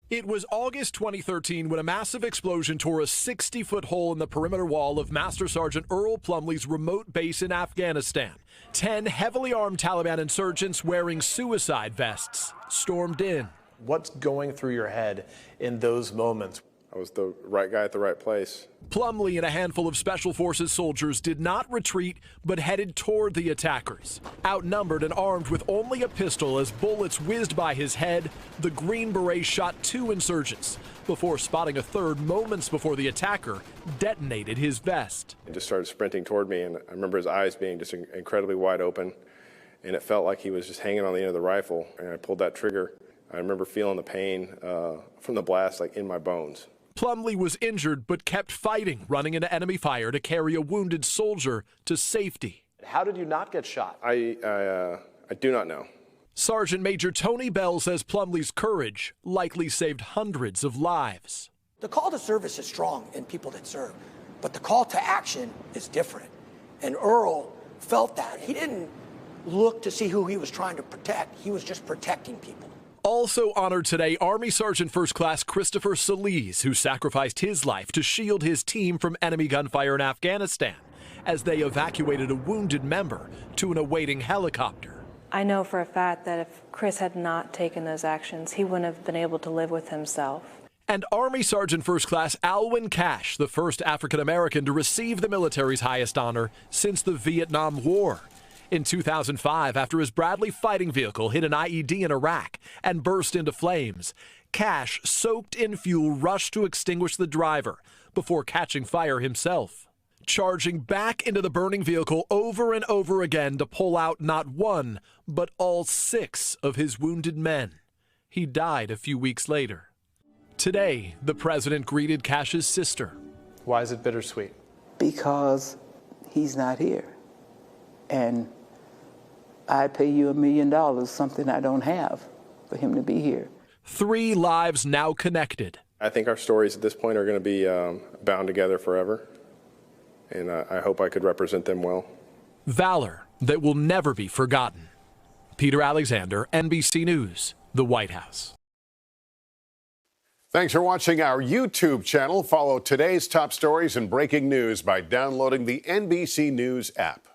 It was August 2013 when a massive explosion tore a 60-foot hole in the perimeter wall of Master Sergeant Earl Plumley's remote base in Afghanistan. 10 heavily armed Taliban insurgents wearing suicide vests stormed in. What's going through your head in those moments? I was the right guy at the right place. Plumley and a handful of Special Forces soldiers did not retreat, but headed toward the attackers. Outnumbered and armed with only a pistol as bullets whizzed by his head, the Green Beret shot 2 insurgents before spotting a third moments before the attacker detonated his vest. He just started sprinting toward me, and I remember his eyes being just incredibly wide open, and it felt like he was just hanging on the end of the rifle, and I pulled that trigger. I remember feeling the pain from the blast like in my bones. Plumley was injured but kept fighting, running into enemy fire to carry a wounded soldier to safety. How did you not get shot? I do not know. Sergeant Major Tony Bell says Plumley's courage likely saved hundreds of lives. The call to service is strong in people that serve, but the call to action is different. And Earl felt that. He didn't look to see who he was trying to protect. He was just protecting people. Also honored today, Army Sergeant First Class Christopher Celiz, who sacrificed his life to shield his team from enemy gunfire in Afghanistan as they evacuated a wounded member to an awaiting helicopter. I know for a fact that if Chris had not taken those actions, he wouldn't have been able to live with himself. And Army Sergeant First Class Alwyn Cashe, the first African American to receive the military's highest honor since the Vietnam War. In 2005, after his Bradley fighting vehicle hit an IED in Iraq and burst into flames, Cashe, soaked in fuel, rushed to extinguish the driver before catching fire himself, charging back into the burning vehicle over and over again to pull out not one, but all 6 of his wounded men. He died a few weeks later. Today, the president greeted Cashe's sister. Why is it bittersweet? Because he's not here. And I'd pay you $1 million, something I don't have, for him to be here. 3 lives now connected. I think our stories at this point are going to be bound together forever, and I hope I could represent them well. Valor that will never be forgotten. Peter Alexander, NBC News, the White House. Thanks for watching our YouTube channel. Follow today's top stories and breaking news by downloading the NBC News app.